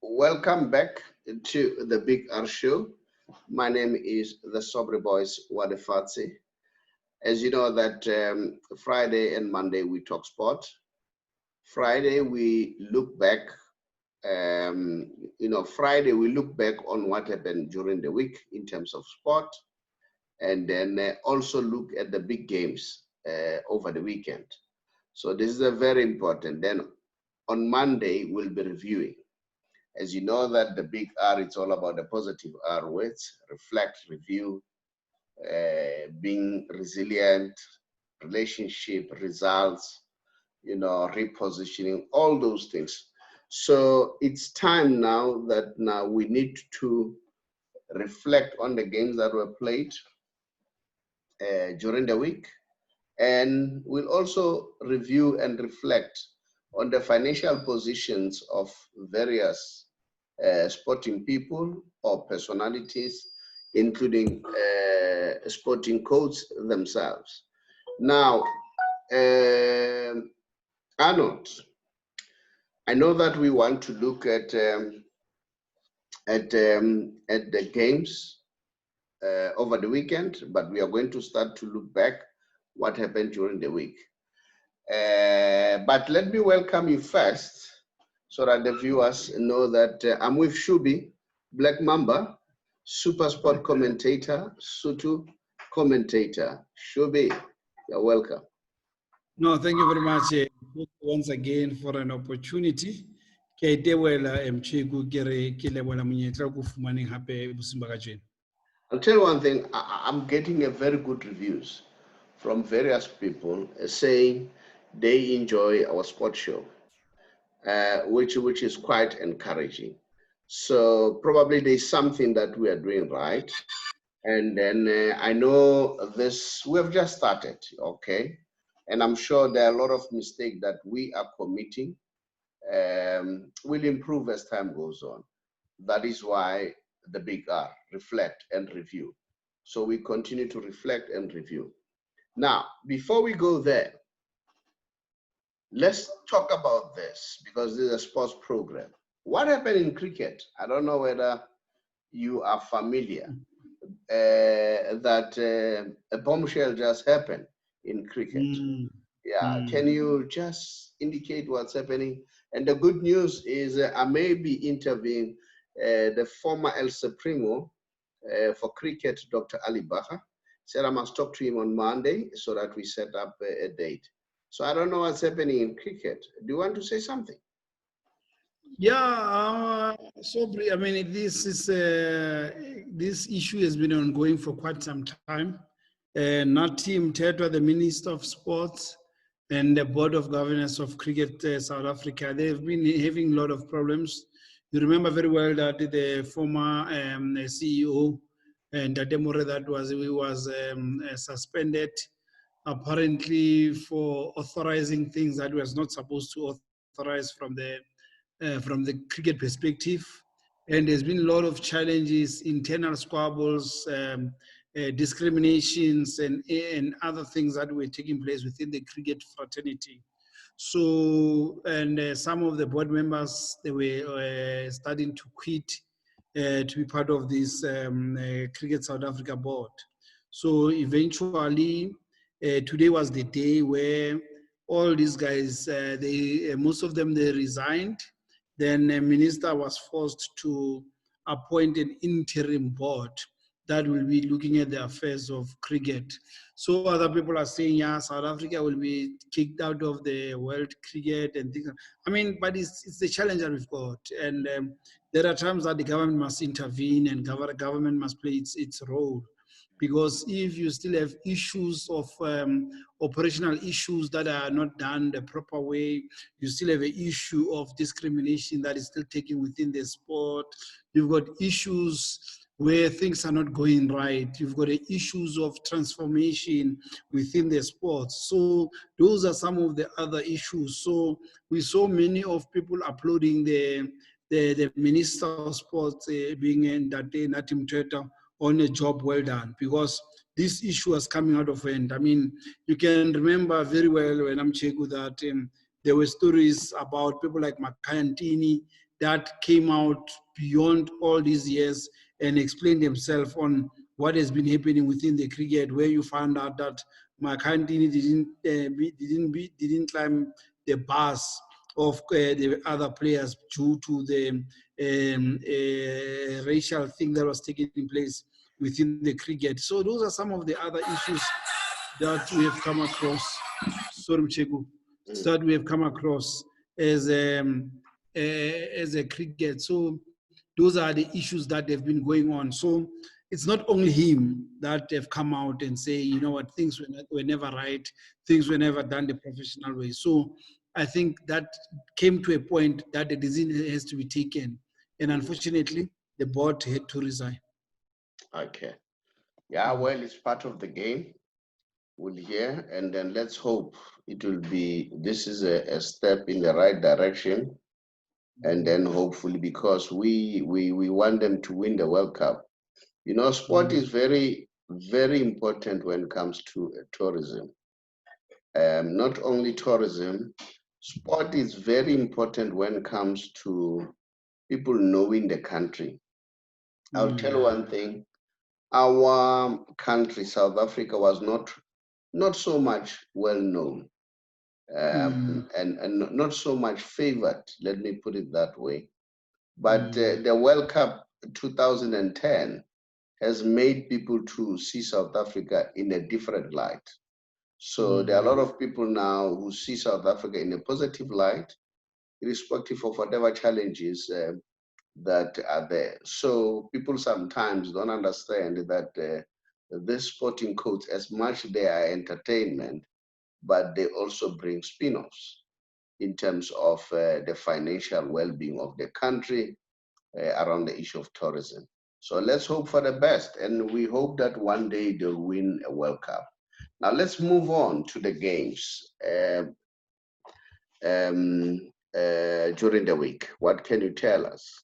Welcome back to the Big R Show. My name is the Sobri Boys Wadefatsi. As you know that Friday and Monday we talk sport. Friday we look back. Friday we look back on what happened during the week in terms of sport, and then also look at the big games over the weekend. So this is a very important. Then on Monday we'll be reviewing. As you know that the big R, it's all about the positive R words: reflect, review, being resilient, relationship, results, repositioning, all those things. So it's time now that now we need to reflect on the games that were played during the week. And we'll also review and reflect on the financial positions of various sporting people or personalities, including sporting codes themselves. Now, Arnold, I know that we want to look at the games over the weekend, but we are going to start to look back what happened during the week. But let me welcome you first so that the viewers know that I'm with Shubi, Black Mamba, Supersport Commentator Sotho Commentator Shubi. You're welcome. No, thank you very much once again for an opportunity. I'll tell you one thing, I'm getting a very good reviews from various people saying they enjoy our sports show, which is quite encouraging. So probably there's something that we are doing right. And then I know this, we have just started, okay? And I'm sure there are a lot of mistakes that we are committing. Will improve as time goes on. That is why the big R, reflect and review. So we continue to reflect and review. Now, before we go there, let's talk about this because this is a sports program. What happened in cricket? I don't know whether you are familiar that a bombshell just happened in cricket. Can you just indicate what's happening? And the good news is I may be interviewing the former El Supremo for cricket, Dr. Ali Baha. Said I must talk to him on Monday so that we set up a date. So I don't know what's happening in cricket. Do you want to say something? Yeah, Sobri, I mean, this issue has been ongoing for quite some time. Nati Mtetwa, the Minister of Sports, and the Board of Governors of Cricket South Africa, they've been having a lot of problems. You remember very well that the former CEO, Datemore, that was suspended, apparently for authorizing things that was not supposed to authorize from the cricket perspective. And there's been a lot of challenges, internal squabbles, discriminations, and other things that were taking place within the cricket fraternity. So, and some of the board members, they were starting to quit to be part of this Cricket South Africa board. So eventually, today was the day where all these guys, most of them, they resigned. Then the minister was forced to appoint an interim board that will be looking at the affairs of cricket. So other people are saying, yeah, South Africa will be kicked out of the world cricket and things. I mean, but it's the challenge that we've got. And there are times that the government must intervene and government must play its role. Because if you still have issues of operational issues that are not done the proper way, you still have an issue of discrimination that is still taken within the sport. You've got issues where things are not going right. You've got the issues of transformation within the sport. So those are some of the other issues. So we saw many of people applauding the Minister of Sports being in that day, Natim Twitter, on a job well done, because this issue was coming out of hand. I mean, you can remember very well when I'm checking that there were stories about people like Makayantini that came out beyond all these years and explained themselves on what has been happening within the cricket, where you found out that Makhandini didn't climb the bars of the other players due to the racial thing that was taking place within the cricket. So those are some of the other issues that we have come across. Sorry, Mchegu, that we have come across as a cricket. So those are the issues that have been going on. So it's not only him that have come out and say, you know what, things were never right, things were never done the professional way. So I think that came to a point that the decision has to be taken. And unfortunately, the board had to resign. Okay. Yeah, well, it's part of the game. We'll hear, and then let's hope it will be, this is a step in the right direction. And then hopefully, because we want them to win the World Cup. You know, sport is very, very important when it comes to tourism. Not only tourism, sport is very important when it comes to people knowing the country. I'll tell you one thing. Our country, South Africa, was not so much well known, and not so much favored. Let me put it that way. But the World Cup 2010 has made people to see South Africa in a different light. So there are a lot of people now who see South Africa in a positive light, irrespective of whatever challenges that are there. So people sometimes don't understand that this sporting codes, as much they are entertainment, but they also bring spin-offs in terms of the financial well-being of the country around the issue of tourism. So let's hope for the best, and we hope that one day they'll win a World Cup. Now let's move on to the games during the week. What can you tell us?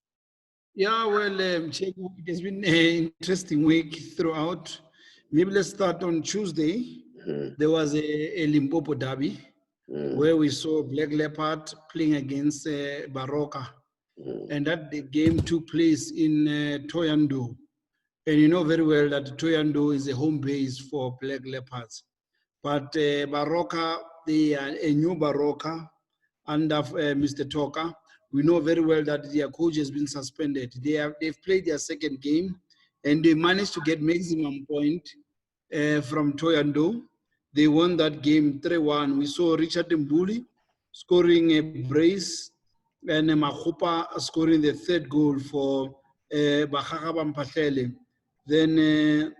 Yeah, well, it has been an interesting week throughout. Maybe let's start on Tuesday. There was a Limpopo Derby where we saw Black Leopard playing against Baroka. And that the game took place in Toyando. And you know very well that Toyando is a home base for Black Leopards. But Baroka, they are a new Baroka under Mr. Toka. We know very well that their coach has been suspended. They've played their second game and they managed to get maximum point from Toyando. They won that game 3-1. We saw Richard Mbuli scoring a brace and Mahupa scoring the third goal for Bakaka Mpahlele. Then,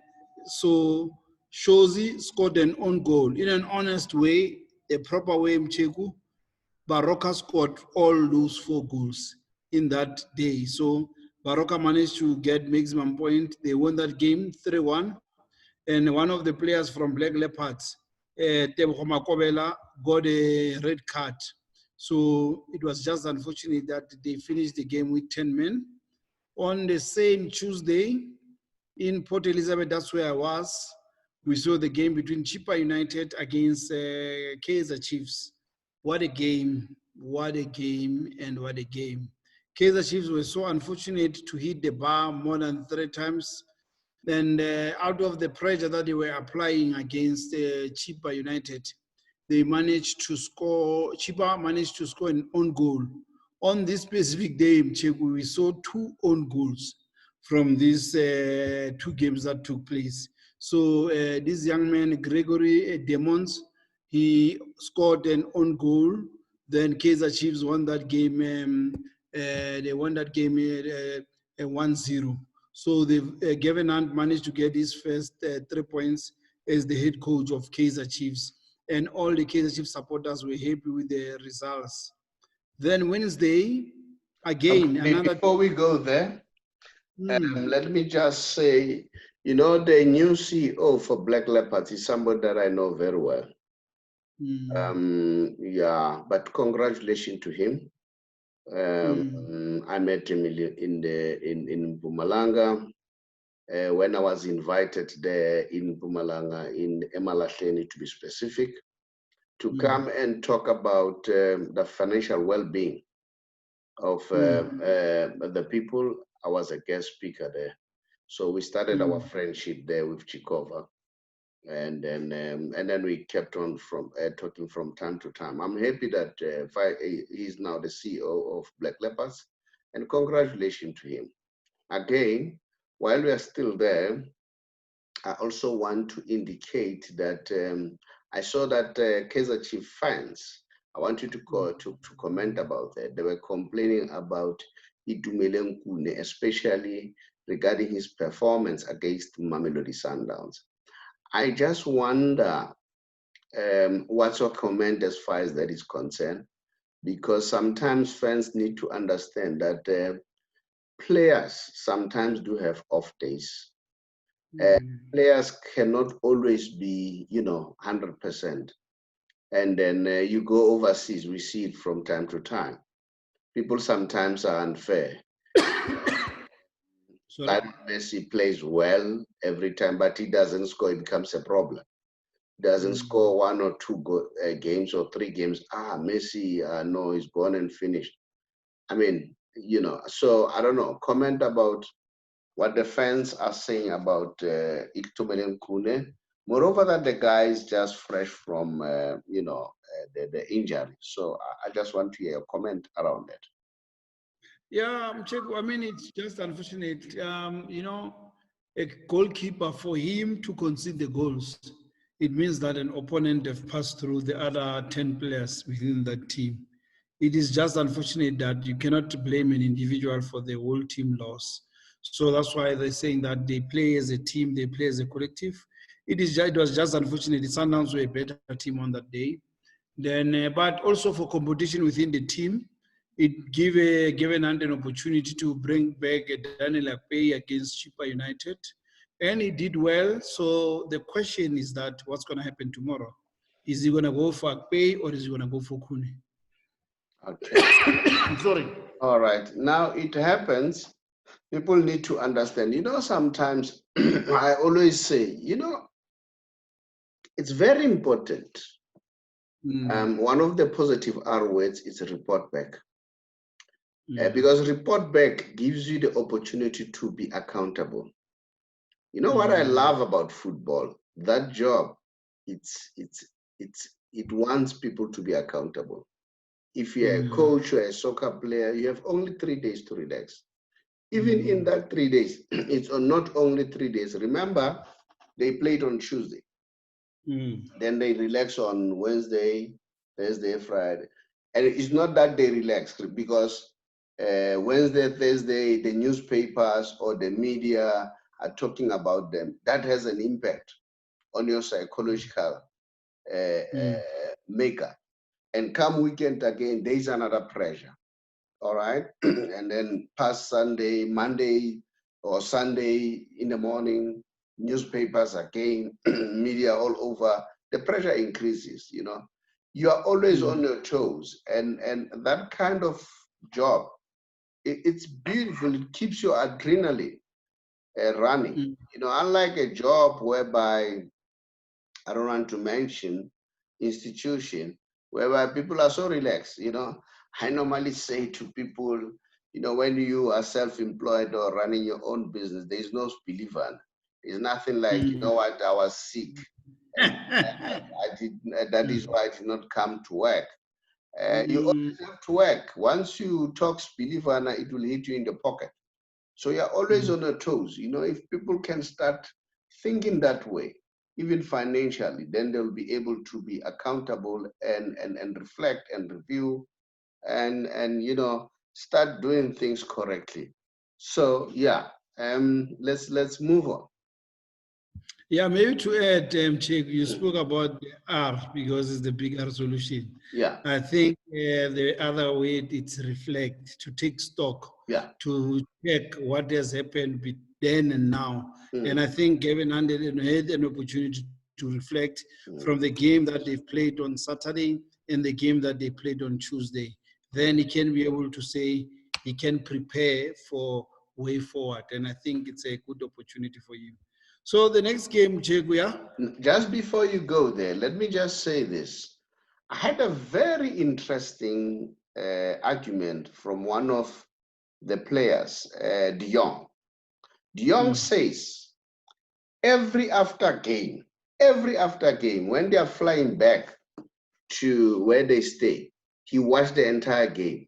so Shozi scored an own goal. In an honest way, a proper way, Mcheku, Baroka scored all those 4 goals in that day. So Baroka managed to get maximum point. They won that game 3-1. And one of the players from Black Leopards, Tebogo Makobela, got a red card. So it was just unfortunate that they finished the game with 10 men. On the same Tuesday, in Port Elizabeth, that's where I was, we saw the game between Chippa United against Kaizer Chiefs. What a game, what a game, and what a game. Kaizer Chiefs were so unfortunate to hit the bar more than 3 times. And out of the pressure that they were applying against Chippa United, they managed to score, Chippa managed to score an own goal. On this specific day, Mcheku, we saw 2 own goals from these 2 games that took place. So this young man, Gregory Demons, he scored an own goal. Then Kaizer Chiefs won that game. They won that game 1-0. So Gavin Hunt managed to get his first 3 points as the head coach of Kaizer Chiefs. And all the Kaizer Chiefs supporters were happy with the results. Then Wednesday, again, another... Before we go there, let me just say, you know, the new CEO for Black Leopards is somebody that I know very well. Yeah, but congratulations to him. I met him in Mpumalanga when I was invited there in Mpumalanga, in Emalahleni to be specific, to come and talk about the financial well-being of the people. I was a guest speaker there. So we started our friendship there with Chikova, and then we kept on from talking from time to time. I'm happy that he's now the CEO of Black Leopards, and congratulations to him. Again, while we are still there, I also want to indicate that I saw that Kaizer Chief fans. I want you to comment about that. They were complaining about Itumeleng Kune, especially regarding his performance against Mamelodi Sundowns. I just wonder what's your comment as far as that is concerned, because sometimes fans need to understand that players sometimes do have off days. Players cannot always be, 100%. And then you go overseas, we see it from time to time. People sometimes are unfair. Lionel Messi plays well every time, but he doesn't score, it becomes a problem. Doesn't score one or two games or 3 games. Messi, no, he's gone and finished. I mean, so I don't know. Comment about what the fans are saying about Itumeleng Kune. Moreover, that the guy is just fresh from, the injury. So I just want to hear a comment around that. Yeah, I mean, it's just unfortunate. A goalkeeper, for him to concede the goals, it means that an opponent have passed through the other 10 players within that team. It is just unfortunate that you cannot blame an individual for the whole team loss. So that's why they're saying that they play as a team, they play as a collective. It was just unfortunate. The Sundowns were a better team on that day. Then, but also for competition within the team, it gave Gavin Hunt an opportunity to bring back a Daniel Akpeyi against Chippa United, and he did well. So the question is that what's going to happen tomorrow? Is he going to go for Akpeyi or is he going to go for Kune? Okay. Sorry. All right. Now it happens. People need to understand. Sometimes I always say, it's very important. One of the positive R words is report back. Because report back gives you the opportunity to be accountable. What I love about football? That job, it wants people to be accountable. If you're a coach or a soccer player, you have only 3 days to relax. Even in that 3 days, it's not only 3 days. Remember, they played on Tuesday. Then they relax on Wednesday, Thursday, Friday. And it's not that they relax, because Wednesday, Thursday, the newspapers or the media are talking about them. That has an impact on your psychological maker. And come weekend again, there's another pressure. All right. And then past Sunday, Monday or Sunday in the morning, newspapers again, media all over, the pressure increases. You are always on your toes, and that kind of job, it's beautiful. It keeps your adrenaline running. Unlike a job whereby, I don't want to mention institution, whereby people are so relaxed. I normally say to people, when you are self-employed or running your own business, there is no believer. It's nothing like, you know what, I was sick. And that is why I did not come to work. You always have to work. Once you talk believer, it will hit you in the pocket. So you're always on your toes. If people can start thinking that way, even financially, then they'll be able to be accountable and reflect and review and start doing things correctly. So yeah, let's move on. Yeah, maybe to add, Chek, you spoke about the R because it's the bigger solution. Yeah. I think the other way it's reflect, to take stock, to check what has happened then and now. And I think Gavin Hunt had an opportunity to reflect from the game that they've played on Saturday and the game that they played on Tuesday. Then he can be able to say he can prepare for way forward. And I think it's a good opportunity for you. So the next game, Cheguya. Just before you go there, let me just say this. I had a very interesting argument from one of the players, De Jong. De Jong says every after game, when they are flying back to where they stay, he watched the entire game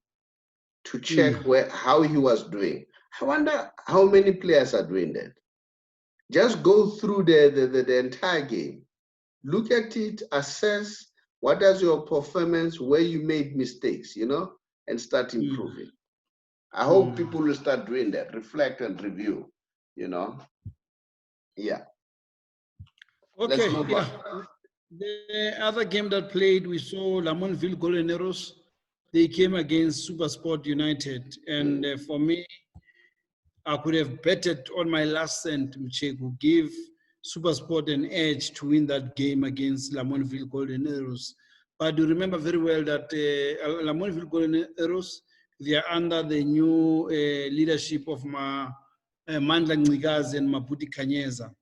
to check how he was doing. I wonder how many players are doing that. Just go through the entire game, look at it, assess what is your performance, where you made mistakes, and start improving. I hope people will start doing that, reflect and review, Yeah. Okay, Let's move on. The other game that played, we saw Lamontville Golden Arrows. They came against Supersport United. And for me, I could have betted on my last cent, Mchegu, give Supersport an edge to win that game against Lamontville Golden Arrows. But you remember very well that Lamontville Golden Arrows, they are under the new leadership of Mandla Ncikazi and Maputi Kanyeza.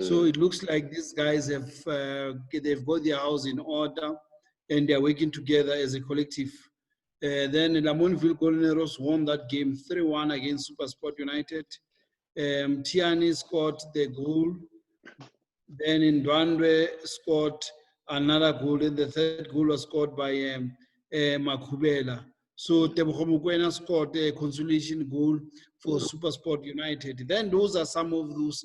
So it looks like these guys they've got their house in order and they're working together as a collective. Then Lamontville Golden Arrows won that game 3-1 against Supersport United. Tiani scored the goal. Then Ndwandwe scored another goal, and the third goal was scored by Makhubela. So Tebogo Mokoena scored a consolation goal for Supersport United. Then those are some of those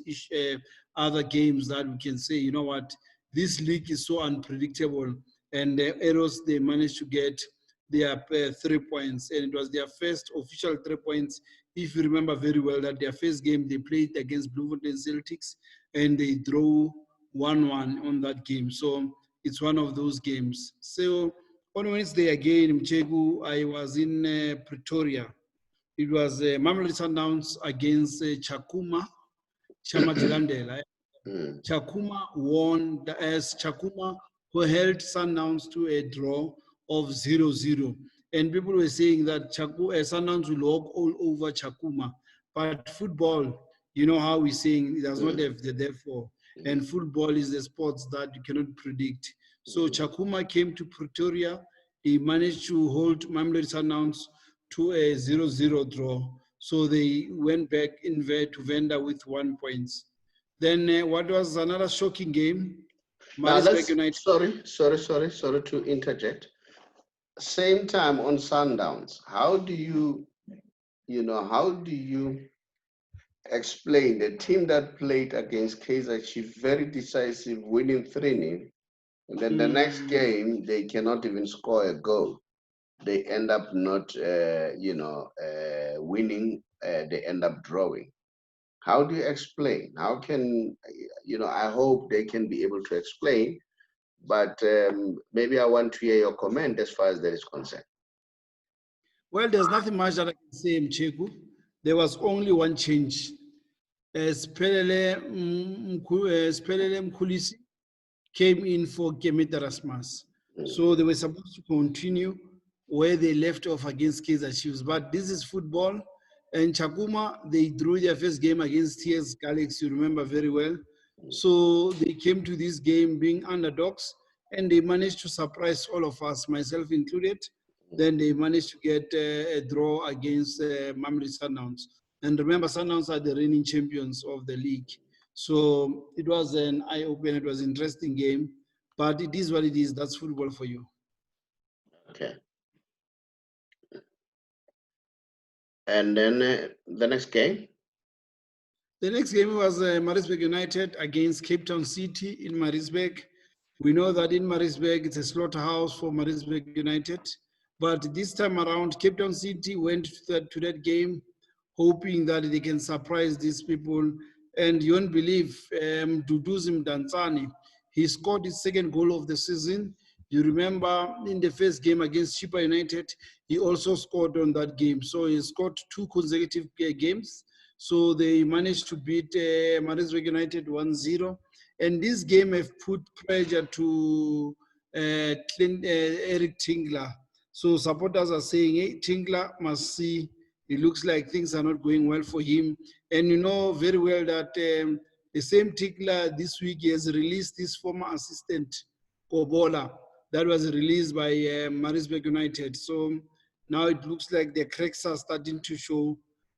other games that we can say, you know what, this league is so unpredictable, and the Arrows, they managed to get their 3 points, and it was their first official 3 points. If you remember very well that their first game they played against Bloemfontein Celtics, and they drew 1-1 on that game. So it's one of those games. So on Wednesday again, Mchegu, I was in Pretoria. It was Mamelodi Sundowns against Chakuma Chamatilandela. Chakuma won as Chakuma, who held Sundowns to a draw of 0-0. And people were saying that Sundowns will walk all over Chakuma. But football, you know how we're saying, it does not have the therefore. And football is the sports that you cannot predict. So Chakuma came to Pretoria. He managed to hold Mamelodi Sundowns to a 0-0 draw. So they went back in there to Venda with 1 point. Then what was another shocking game? Maritzburg United. Sorry to interject. Same time on Sundowns, how do you explain the team that played against Kaizer Chief, very decisive, winning 3-0, and then the next game they cannot even score a goal. They end up not, winning. They end up drawing. How do you explain? How can, I hope they can be able to explain, but maybe I want to hear your comment as far as that is concerned. Well, there's nothing much that I can say, Mcheku. There was only one change. Spelele Mkulisi came in for Kemeta Rasmus. So they were supposed to continue where they left off against Kaizer Chiefs. But this is football. And Chakuma, they drew their first game against TS Galaxy, you remember very well. So they came to this game being underdogs, and they managed to surprise all of us, myself included. Then they managed to get a draw against Mamelodi Sundowns. And remember, Sundowns are the reigning champions of the league. So it was an eye-opener, it was an interesting game. But it is what it is, that's football for you. Okay. And then the next game? The next game was Maritzburg United against Cape Town City in Maritzburg. We know that in Maritzburg, it's a slaughterhouse for Maritzburg United. But this time around, Cape Town City went to that game hoping that they can surprise these people. And you won't believe, Duduzim Danzani, he scored his second goal of the season. You remember in the first game against Chippa United, he also scored on that game. So he scored 2 consecutive games. So they managed to beat Maritzburg United 1-0. And this game have put pressure to Eric Tingler. So supporters are saying, hey, Tingler must see, it looks like things are not going well for him. And you know very well that the same Tingler this week has released his former assistant, Kobola, that was released by Maritzburg United. So Now it looks like the cracks are starting to show.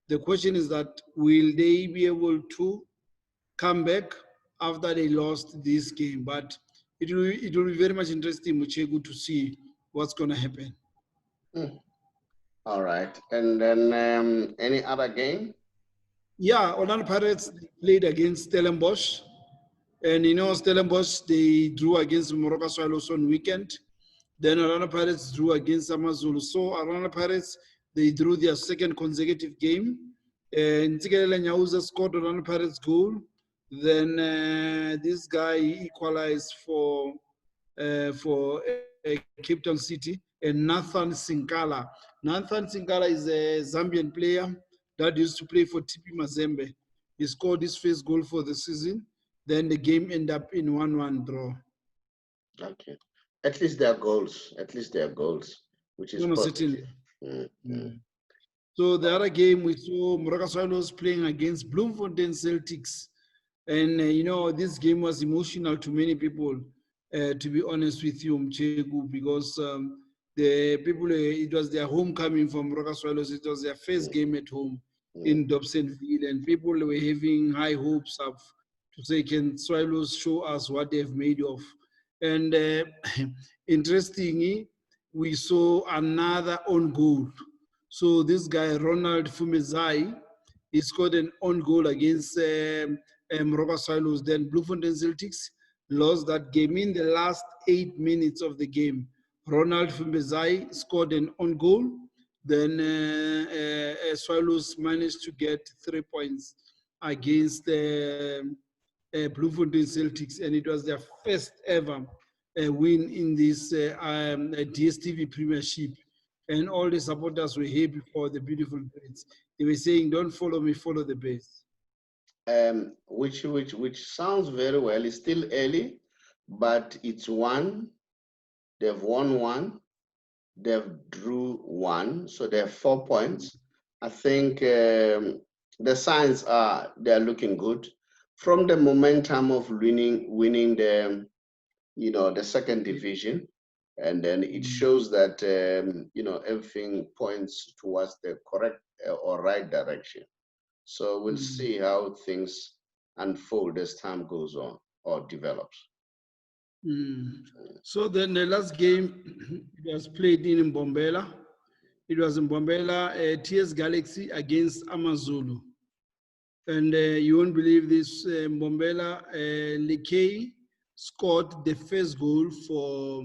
The question is that will they be able to come back after they lost this game? But it will be very much interesting, Muchegu, to see what's going to happen. Hmm. All right. And then any other game? Yeah, Orlando Pirates played against Stellenbosch. And Stellenbosch, they drew against Moroka Swallows on weekend. Then Orlando Pirates drew against Amazulu. So Orlando Pirates, they drew their second consecutive game. And Ntsikelele Nyauza scored Orlando Pirates goal. Then this guy equalized for Cape Town City, and Nathan Sinkala. Nathan Sinkala is a Zambian player that used to play for TP Mazembe. He scored his first goal for the season. Then the game ended up in 1-1 draw. Okay. At least their goals. At least their goals, which is No, certainly. positive. Mm-hmm. So the other game we saw Moroka Swallows playing against Bloemfontein Celtics. And, this game was emotional to many people, to be honest with you, Mchegu, because the people, it was their homecoming from Moroka Swallows. It was their first game at home in Dobsonville, and people were having high hopes of to say, can Swallows show us what they've made of? And interestingly, we saw another own goal. So this guy, Ronald Fumezai, he scored an own goal against Moroka Swallows. Then Bloemfontein Celtics lost that game in the last 8 minutes of the game. Ronald Fumezai scored an own goal. Then Swallows managed to get 3 points against Bloemfontein Celtics, and it was their first ever win in this DSTV Premiership. And all the supporters were happy for the beautiful birds. They were saying, "Don't follow me, follow the birds." Which sounds very well. It's still early, but it's one. They've won one. They've drew one, so they have 4 points. I think the signs are they're looking good. From the momentum of winning the second division, and then it shows that everything points towards the correct or right direction. So we'll see how things unfold as time goes on or develops. So then the last game it was played in Mbombela. It was in Mbombela, TS Galaxy against Amazulu. And you won't believe this, Mbombela, Lekei scored the first goal for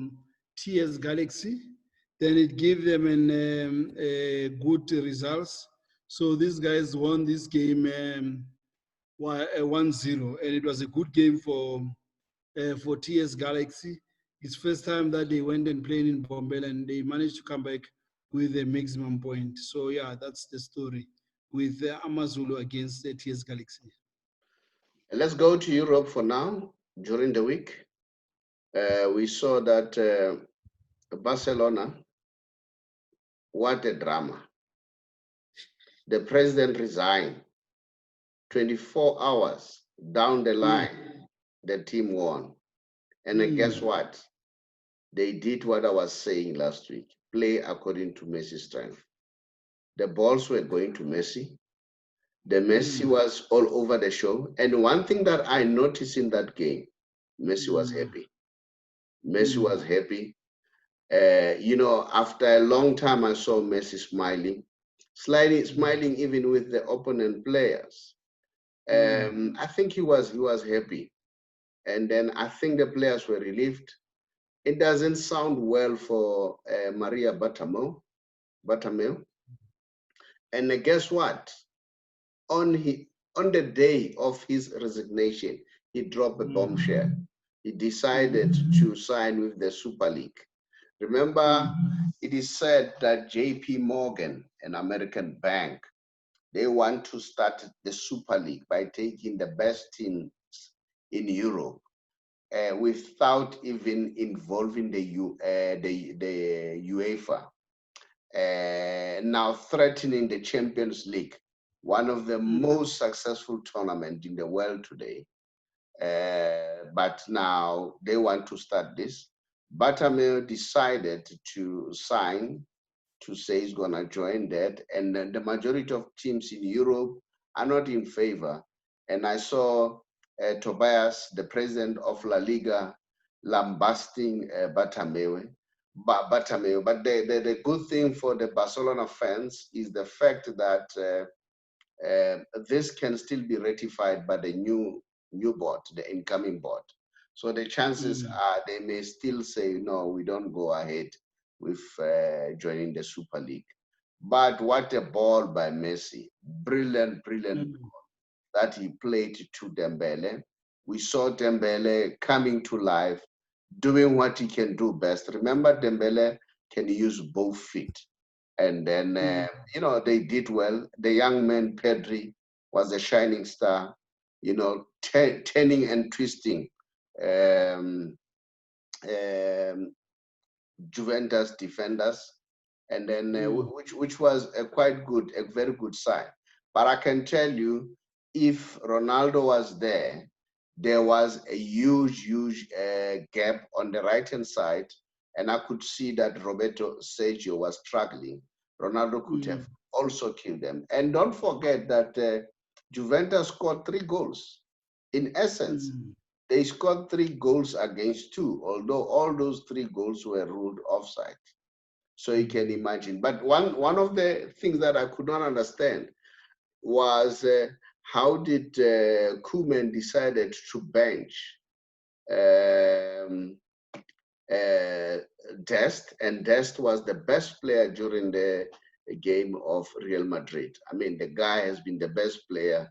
TS Galaxy. Then it gave them good results. So these guys won this game 1-0, and it was a good game for TS Galaxy. It's first time that they went and played in Bombay, and they managed to come back with a maximum point. So yeah, that's the story with Amazulu against TS Galaxy. Let's go to Europe for now. During the week, we saw that Barcelona, what a drama. The president resigned. 24 hours down the line, the team won. And guess what? They did what I was saying last week, play according to Messi's strength. The balls were going to Messi. The Messi was all over the show. And one thing that I noticed in that game, Messi was happy. Messi was happy. After a long time, I saw Messi smiling, smiling even with the opponent players. I think he was happy. And then I think the players were relieved. It doesn't sound well for Maria Bartomeu. And guess what? On the day of his resignation, he dropped a bombshell. He decided to sign with the Super League. Remember, it is said that JP Morgan, an American bank, they want to start the Super League by taking the best teams in Europe without even involving the UEFA. Now threatening the Champions League, one of the most successful tournaments in the world today. But now they want to start this. Bartomeu decided to sign to say he's going to join that. And then the majority of teams in Europe are not in favor. And I saw Tobias, the president of La Liga, lambasting Bartomeu. But the good thing for the Barcelona fans is the fact that this can still be ratified by the new board, the incoming board. So the chances are they may still say, no, we don't go ahead with joining the Super League. But what a ball by Messi. Brilliant that he played to Dembele. We saw Dembele coming to life, doing what he can do best. Remember, Dembele can use both feet. And then, they did well. The young man, Pedri, was a shining star, turning and twisting Juventus defenders, and then which was a very good sign. But I can tell you, if Ronaldo was there, there was a huge gap on the right-hand side, and I could see that Roberto Sergio was struggling. Ronaldo could have also killed them. And don't forget that Juventus scored 3 goals. In essence, they scored 3 goals against 2, although all those 3 goals were ruled offside. So you can imagine. But one of the things that I could not understand was how did Koeman decided to bench Dest, and Dest was the best player during the game of Real Madrid. I mean, the guy has been the best player.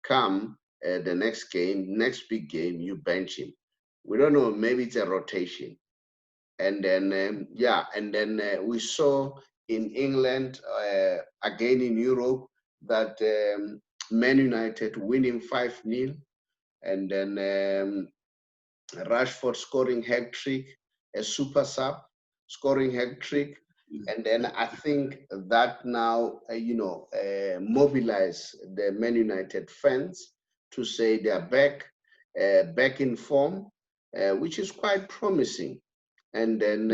Come the next big game, you bench him. We don't know, maybe it's a rotation. And then, we saw in England, again in Europe, that Man United winning 5-0, and then Rashford scoring hat-trick, a super sub scoring hat-trick. And then I think that now, mobilize the Man United fans to say they are back in form, which is quite promising. And then,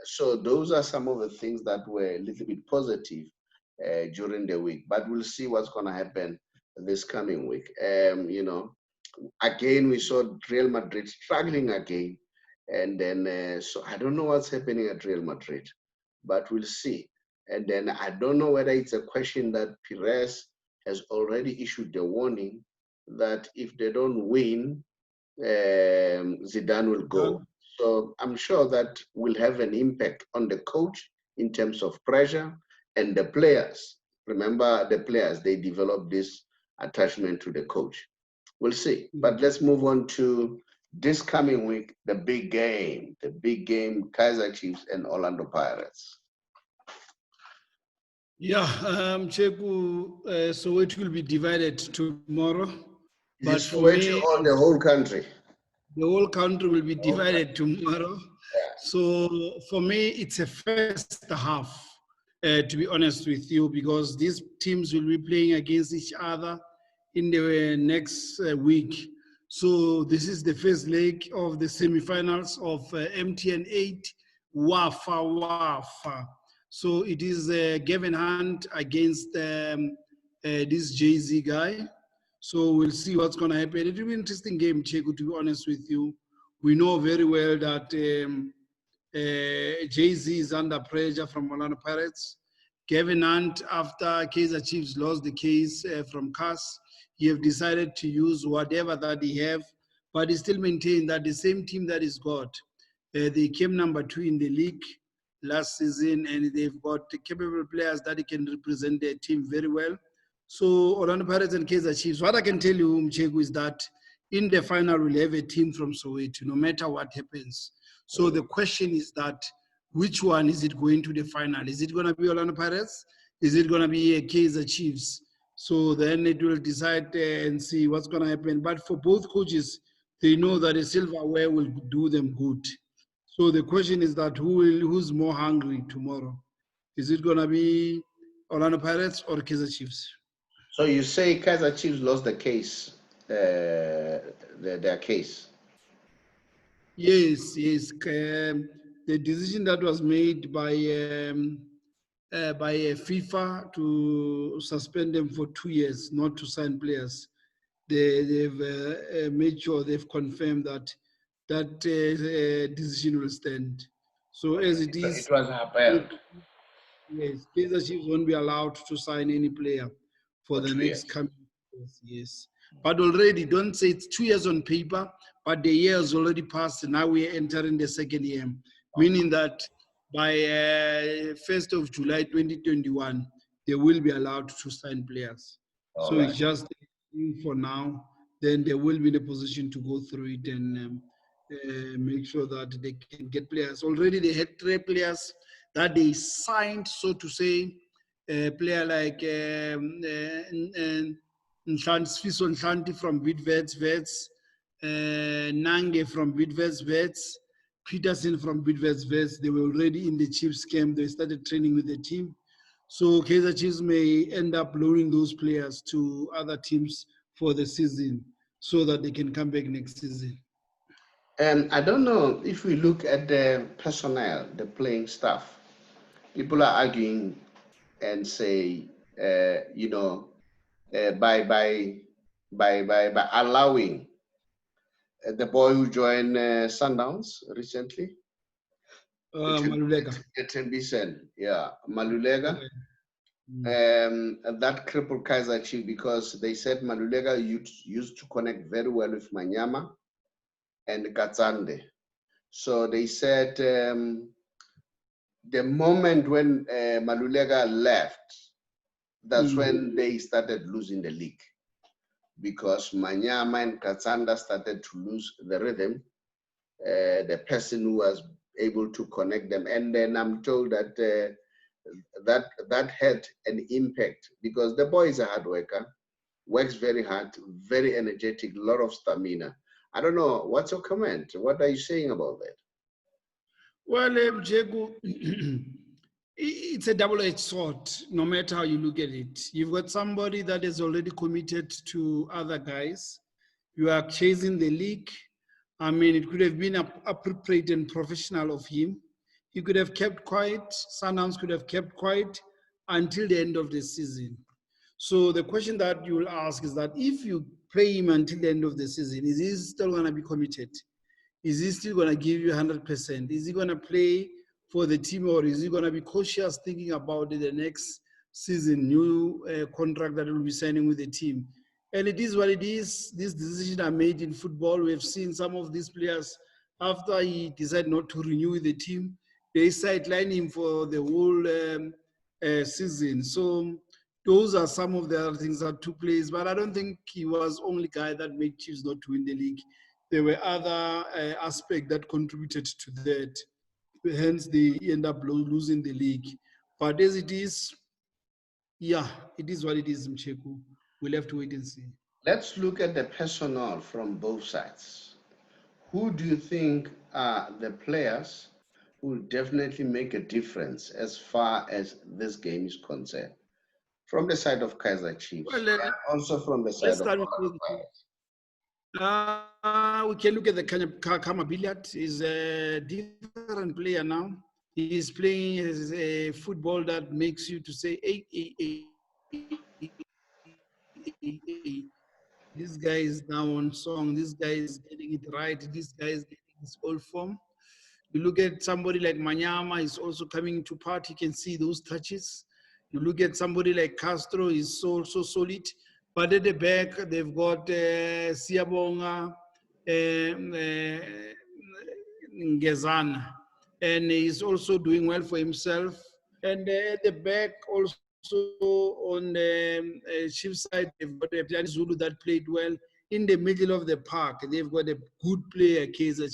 so those are some of the things that were a little bit positive during the week. But we'll see what's going to happen this coming week. Again, we saw Real Madrid struggling again. And then, so I don't know what's happening at Real Madrid, but we'll see. And then I don't know whether it's a question that Perez has already issued the warning that if they don't win, Zidane will go. So I'm sure that will have an impact on the coach in terms of pressure and the players. Remember, the players, they develop this attachment to the coach. We'll see. But let's move on to this coming week, the big game, Kaizer Chiefs and Orlando Pirates. Yeah, Cheku, so it will be divided tomorrow. But for me, or the whole country? The whole country will be divided tomorrow. Yeah. So for me, it's a first half, to be honest with you, because these teams will be playing against each other in the next week. So this is the first leg of the semifinals of MTN 8 Wafa. So it is Gavin Hunt against this Jay-Z guy. So we'll see what's going to happen. It will be an interesting game, Cheku, to be honest with you. We know very well that Jay-Z is under pressure from Orlando Pirates. Gavin Hunt, after Kaizer Chiefs lost the case from CAS, he have decided to use whatever that he have, but he still maintain that the same team that he's got, they came number 2 in the league last season, and they've got capable players that can represent their team very well. So Orlando Pirates and Kaizer Chiefs, what I can tell you, Mchegu, is that in the final we'll have a team from Soweto, no matter what happens. So the question is that which one is it going to the final? Is it going to be Orlando Pirates? Is it going to be Kaizer Chiefs? So then it will decide and see what's going to happen. But for both coaches, they know that a silverware will do them good. So the question is that who's more hungry tomorrow? Is it going to be Orlando Pirates or Kaizer Chiefs? So you say Kaizer Chiefs lost the case, their case? Yes. The decision that was made by by FIFA to suspend them for 2 years, not to sign players. They've made sure they've confirmed that decision will stand. So Okay. as it It is, was upheld yes, Kaizer Chiefs won't be allowed to sign any player for for the 2 years. next coming years. Yes. But already, don't say it's 2 years on paper, but the year has already passed. And now we are entering the second year, meaning that by 1st of July 2021, they will be allowed to sign players. All So it's right. just for now. Then they will be in a position to go through it and make sure that they can get players. Already they had 3 players that they signed, so to say, a player like Sfiso Nhlanti from Vets, Nange from Vets, Peterson from Vets. They were already in the Chiefs camp. They started training with the team. So Kaizer Chiefs may end up loaning those players to other teams for the season so that they can come back next season. I don't know if we look at the personnel, the playing staff. People are arguing and say, by allowing the boy who joined Sundowns recently, Malulega. Malulega, Mm. and that crippled Kaizer Chief because they said Malulega used to connect very well with Manyama and Gatsande. So they said the moment when Malulega left, that's when they started losing the league because Manyama and Katsanda started to lose the rhythm, the person who was able to connect them. And then I'm told that that had an impact because the boy is a hard worker, works very hard, very energetic, a lot of stamina. I don't know, what's your comment? What are you saying about that? Well, Jegu, it's a double-edged sword, no matter how you look at it. You've got somebody that is already committed to other guys. You are chasing the league. I mean, it could have been appropriate and professional of him. He could have kept quiet. Sundowns could have kept quiet until the end of the season. So the question that you will ask is that if you play him until the end of the season, is he still going to be committed? Is he still going to give you 100%? Is he going to play for the team, or is he going to be cautious thinking about the next season, new contract that will be signing with the team? And it is what it is. These decisions are made in football. We have seen some of these players, after he decided not to renew with the team, they sideline him for the whole season. So those are some of the other things that took place. But I don't think he was only guy that made Chiefs not to win the league. There were other aspects that contributed to that. Hence, they end up losing the league. But as it is, yeah, it is what it is, Mcheku. We'll have to wait and see. Let's look at the personnel from both sides. Who do you think are the players who will definitely make a difference as far as this game is concerned? From the side of Kaizer Chiefs Well, and also from the let's side of start other with players. we can look at the Kama Billiard. He's a different player now. He's playing a football that makes you to say, hey. This guy is now on song. This guy is getting it right. This guy is getting his old form. You look at somebody like Manyama, is also coming to part. You can see those touches. You look at somebody like Castro, is so solid. But at the back, they've got Siabonga, Ngezana, and he's also doing well for himself. And at the back, also on the Chief side, they've got a Zulu that played well. In the middle of the park, they've got a good player, Kaizer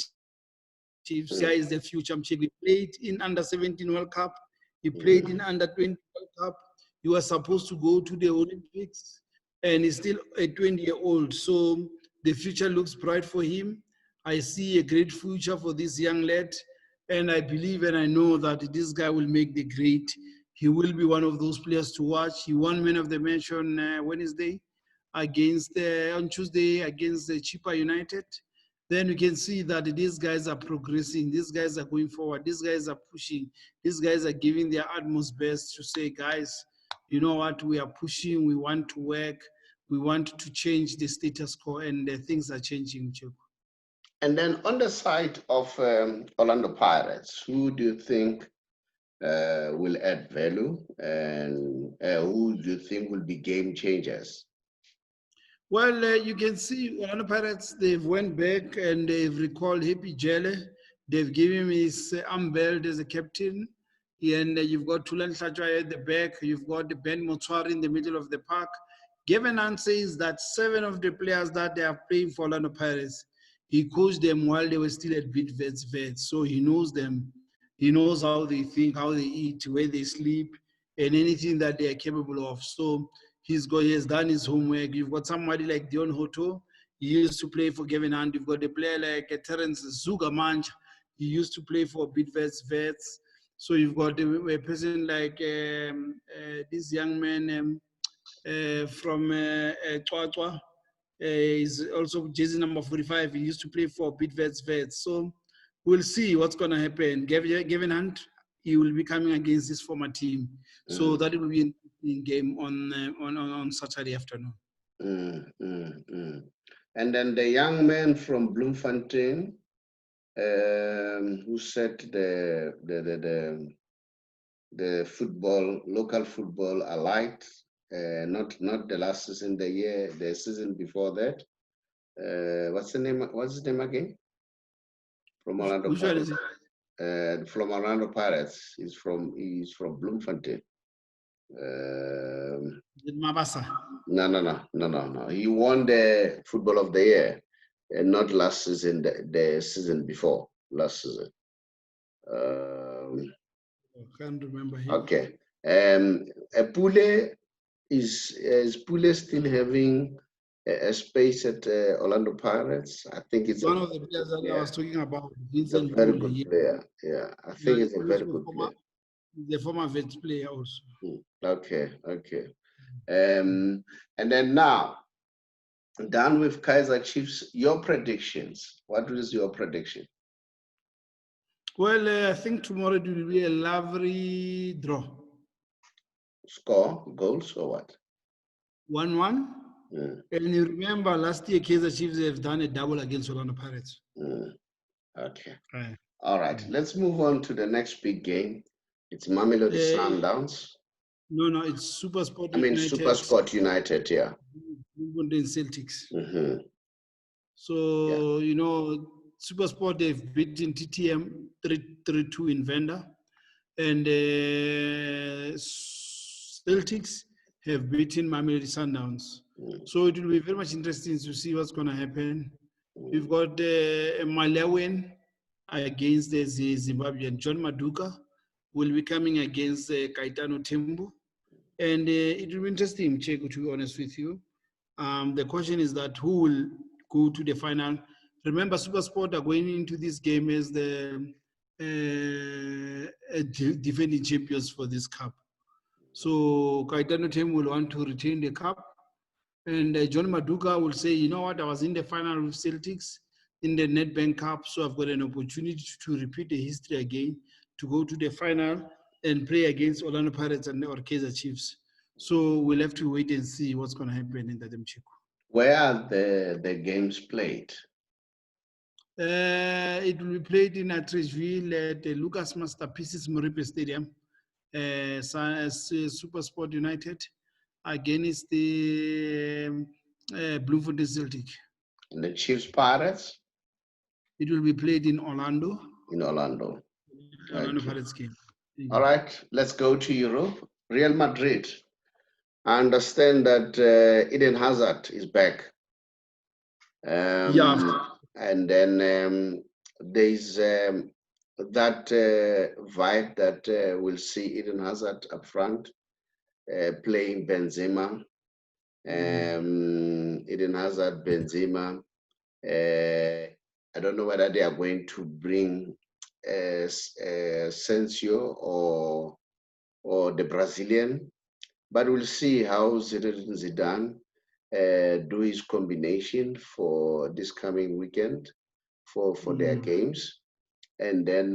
Chiefs. Here is the future. He played in under 17 World Cup. He played in under 20 World Cup. He was supposed to go to the Olympics, and he's still a 20-year-old. So the future looks bright for him. I see a great future for this young lad, and I believe and I know that this guy will make the grade. He will be one of those players to watch. He won Man of the Match on Wednesday on Tuesday against the Chippa United. then we can see that these guys are progressing, these guys are going forward, these guys are pushing, these guys are giving their utmost best to say, guys, you know what, we are pushing, we want to work, we want to change the status quo, and things are changing. And then on the side of Orlando Pirates, who do you think will add value, and who do you think will be game changers? Well, you can see Orlando Pirates, they've went back and they've recalled Happy Jelle. They've given him his armbelt as a captain. And you've got Tulan Hlachwa at the back. You've got the Ben Motswari in the middle of the park. Gavin Hunt says that 7 of the players that they are playing for Orlando Pirates, he coached them while they were still at Vets. So he knows them. He knows how they think, how they eat, where they sleep, and anything that they are capable of. So he has done his homework. You've got somebody like Dion Hoto. He used to play for Gavin Hunt. You've got a player like Terence Zugamanch. He used to play for Vets. So you've got a person like this young man from Chwachwa. He's also jersey number 45. He used to play for Vets. So we'll see what's going to happen. Gavin Hunt, he will be coming against his former team. So that will be an interesting game on Saturday afternoon. And then the young man from Bloemfontein, who set the football, local football alight, not the last season, the season before that. What's his name again? From Orlando Pirates. From Orlando Pirates. He's from Bloemfontein. Mabasa. No. He won the Football of the Year, and not last season, the season before last season. I can't remember him. Okay. Pule is Pule still having a space at Orlando Pirates? I think it's one of the players that I was talking about. Vincent a very good player. Yeah, I think it's a very good player. The former Vets player also. Okay. And then now, done with Kaizer Chiefs, your predictions. What is your prediction? Well, I think tomorrow it will be a lovely draw. Score, goals, or what? 1-1. And you remember last year, Kaizer Chiefs have done a double against Orlando Pirates. Okay. All right. Let's move on to the next big game. It's Mamelodi Sundowns. No, it's Supersport United. I mean, Supersport United, yeah. Celtics. So, you know, Supersport, they've beaten TTM 3-2 in Venda. And Celtics have beaten Mamelodi Sundowns. So it will be very much interesting to see what's going to happen. We've got Malawian against the Zimbabwean. John Maduka will be coming against Kaitano Tembu. And it will be interesting, Cheko, to be honest with you. The question is that who will go to the final? Remember, Supersport are going into this game as the defending champions for this cup. So Kaitano team will want to retain the cup. And John Maduka will say, you know what, I was in the final with Celtics in the Nedbank Cup, so I've got an opportunity to repeat the history again, to go to the final and play against Orlando Pirates and or Kaizer Chiefs. So we'll have to wait and see what's going to happen in that Mchiko. Where are the games played? It will be played in Atteridgeville at the Lucas Masterpieces Moripe Stadium, Supersport United against the Bloemfontein Celtic. And the Chiefs Pirates? It will be played in Orlando. In Orlando. Orlando Pirates game. All right, let's go to Europe. Real Madrid. I understand that Eden Hazard is back. And then there's that vibe that we'll see Eden Hazard up front playing Benzema. Eden Hazard, Benzema. I don't know whether they are going to bring Sensio or the Brazilian, but we'll see how Zidane do his combination for this coming weekend. for their games. And then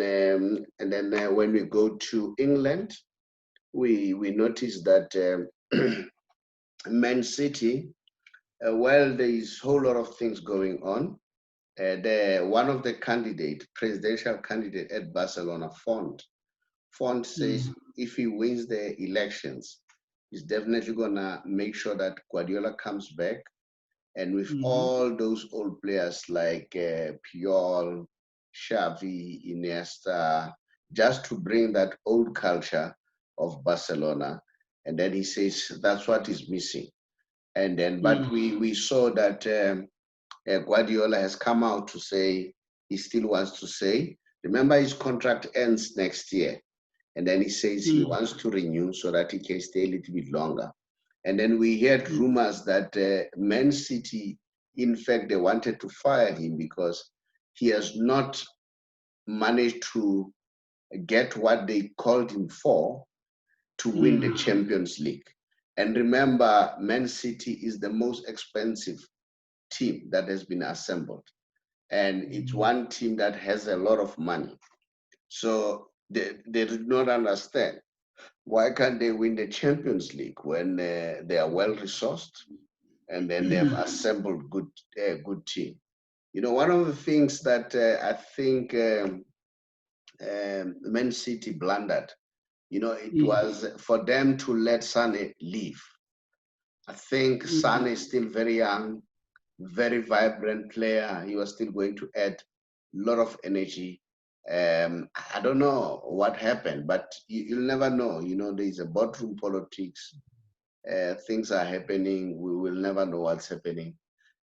when we go to England, we notice that Man City, well, there is a whole lot of things going on. One of the presidential candidate at Barcelona, Font says if he wins the elections, he's definitely gonna make sure that Guardiola comes back, and with all those old players like Puyol, Xavi, Iniesta, just to bring that old culture of Barcelona. And then he says that's what is missing. And then, but we saw that Guardiola has come out to say he still wants to say. Remember, his contract ends next year. And then he says he wants to renew so that he can stay a little bit longer. And then we heard rumors that Man City, in fact, they wanted to fire him because he has not managed to get what they called him for to win the Champions League. And remember, Man City is the most expensive team that has been assembled. And it's one team that has a lot of money. So they did not understand why can't they win the Champions League when they are well resourced and then they have assembled good team. You know, one of the things that I think Man City blundered, you know, it was for them to let Sane leave. I think Sane is still very young, very vibrant player. He was still going to add a lot of energy. I don't know what happened, but you'll never know. You know, there's a boardroom politics. Things are happening. We will never know what's happening.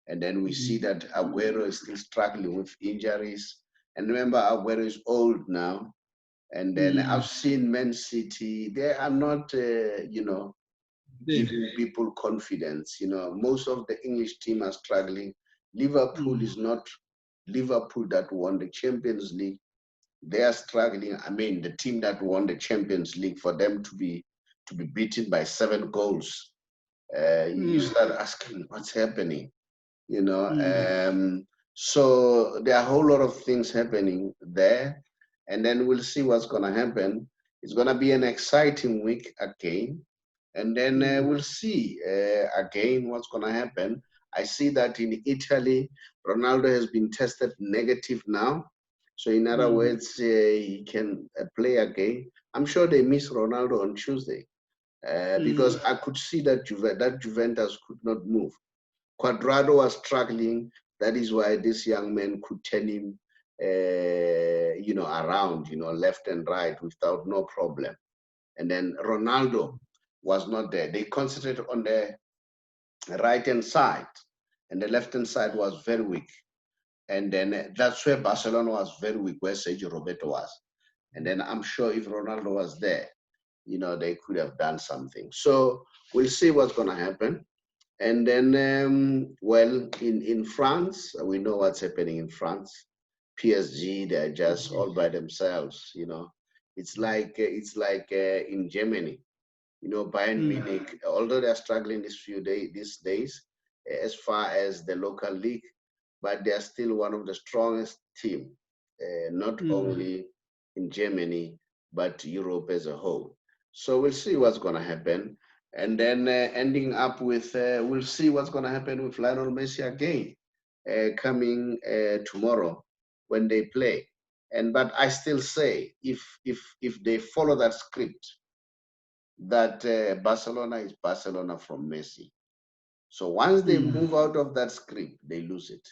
And then we see that Aguero is still struggling with injuries. And remember, Aguero is old now. And then I've seen Man City. They are not, giving people confidence. You know, most of the English team are struggling. Liverpool is not Liverpool that won the Champions League. They are struggling. I mean, the team that won the Champions League, for them to be beaten by 7 goals, you start asking what's happening. You know, so there are a whole lot of things happening there, and then we'll see what's going to happen. It's going to be an exciting week again, and then we'll see again what's going to happen. I see that in Italy, Ronaldo has been tested negative now. So in other words, he can play again. I'm sure they miss Ronaldo on Tuesday because I could see that Juventus could not move. Quadrado was struggling. That is why this young man could turn him, around, left and right without no problem. And then Ronaldo was not there. They concentrated on the right-hand side, and the left-hand side was very weak. And then that's where Barcelona was very weak, where Sergio Roberto was. And then I'm sure if Ronaldo was there, they could have done something. So we'll see what's going to happen. And then, in France, we know what's happening in France. PSG, they're just all by themselves. It's like in Germany. Bayern Munich, although they're struggling these days, as far as the local league, but they're still one of the strongest team, not only in Germany but Europe as a whole. So we'll see what's going to happen. And then ending up with, we'll see what's going to happen with Lionel Messi again, coming tomorrow when they play. But I still say, if they follow that script, that Barcelona is Barcelona from Messi. So once they move out of that script, they lose it.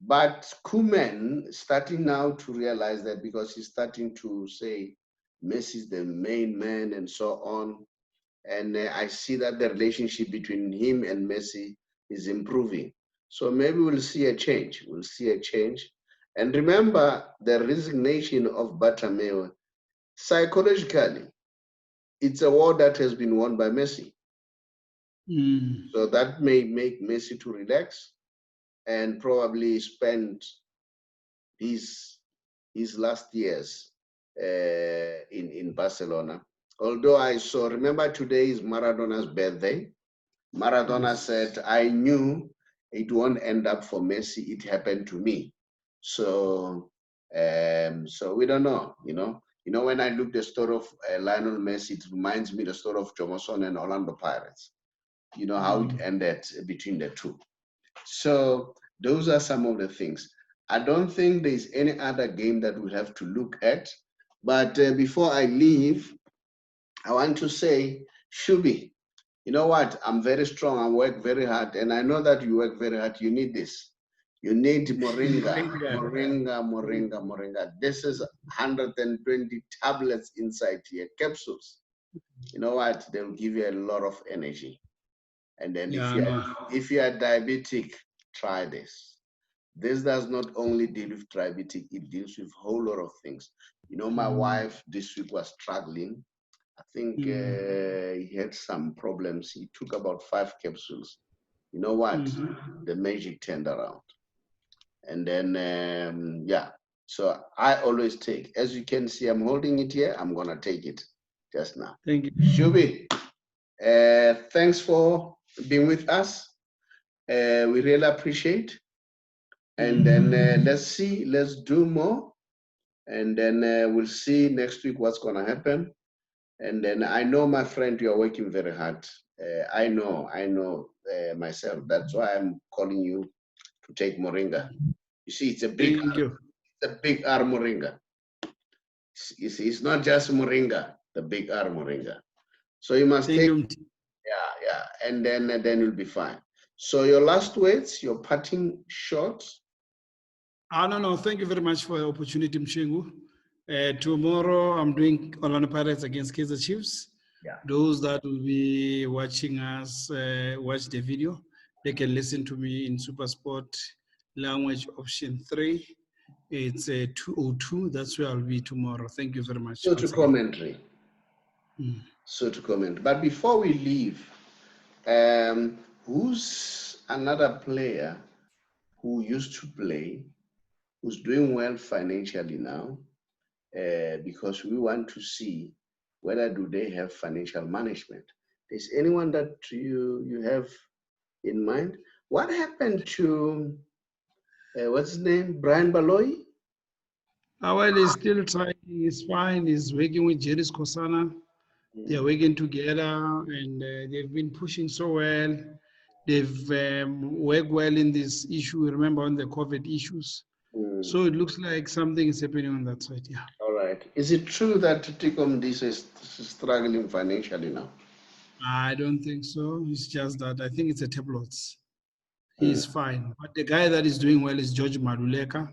But Koeman starting now to realize that, because he's starting to say Messi is the main man and so on. And I see that the relationship between him and Messi is improving. So maybe we'll see a change. We'll see a change. And remember the resignation of Bartomeu. Psychologically, it's a war that has been won by Messi. So that may make Messi to relax and probably spend his last years in Barcelona. Although remember today is Maradona's birthday. Maradona said, I knew it won't end up for Messi. It happened to me. So, so we don't know, you know. When I look the story of Lionel Messi, it reminds me the story of Jomoson and Orlando Pirates. You know how it ended between the two. So those are some of the things. I don't think there's any other game that we'll have to look at. But before I leave, I want to say, Shubi, you know what? I'm very strong. I work very hard. And I know that you work very hard. You need this. You need moringa. This is 120 tablets inside here, capsules. You know what? They'll give you a lot of energy. And then if you are diabetic, try this. This does not only deal with diabetic, it deals with a whole lot of things. My wife this week was struggling. I think he had some problems. He took about 5 capsules. You know what? The magic turned around. And then, yeah. So I always take. As you can see, I'm holding it here. I'm going to take it just now. Thank you. Shubi, thanks for being with us. We really appreciate. And then let's do more. And then we'll see next week what's going to happen. And then I know, my friend, you are working very hard. I know myself. That's why I'm calling you to take moringa. You see, it's a big R moringa. You see, it's not just moringa, the big R moringa. So you must take. Yeah, and then you'll be fine. So your last words, your parting shots. No. Thank you very much for the opportunity, Mshengu. Tomorrow, I'm doing Orlando Pirates against Kaizer Chiefs. Yeah. Those that will be watching us, watch the video. They can listen to me in Supersport language option 3. It's 202. That's where I'll be tomorrow. Thank you very much. So to commentary. So to comment. But before we leave, who's another player who used to play, who's doing well financially now? Because we want to see whether do they have financial management. Is anyone that you have in mind? What happened to what's his name, Brian Baloyi? Well, he's still trying. He's fine. He's working with Jerry Kosana. They're working together, and they've been pushing so well. They've worked well in this issue. Remember on the COVID issues. So it looks like something is happening on that side. Yeah. All right. Is it true that Tikom Disa is struggling financially now? I don't think so. It's just that I think it's a tabloids. He's fine. But the guy that is doing well is George Maluleka.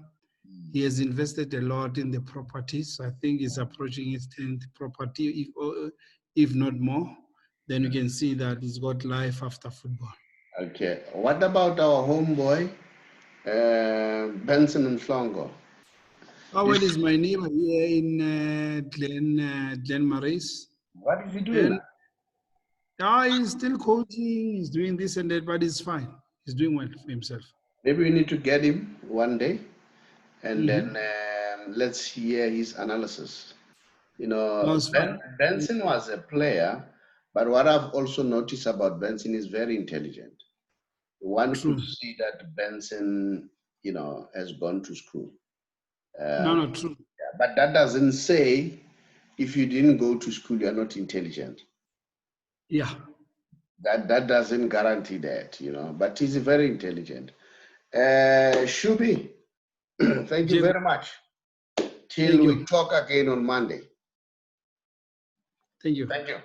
He has invested a lot in the properties. I think he's approaching his 10th property, if not more. Then you can see that he's got life after football. Okay. What about our homeboy, Benson and Flongo? Well, he's my neighbor here in Glen Maris. What is he doing? He's still coaching. He's doing this and that, but he's fine. He's doing well for himself. Maybe we need to get him one day, and then let's hear his analysis. Benson was a player, but what I've also noticed about Benson is very intelligent. One could see that Benson, has gone to school. True. Yeah, but that doesn't say if you didn't go to school, you're not intelligent. Yeah. That doesn't guarantee that, but he's very intelligent. Shubi, thank you very much. Till we talk again on Monday. Thank you. Thank you.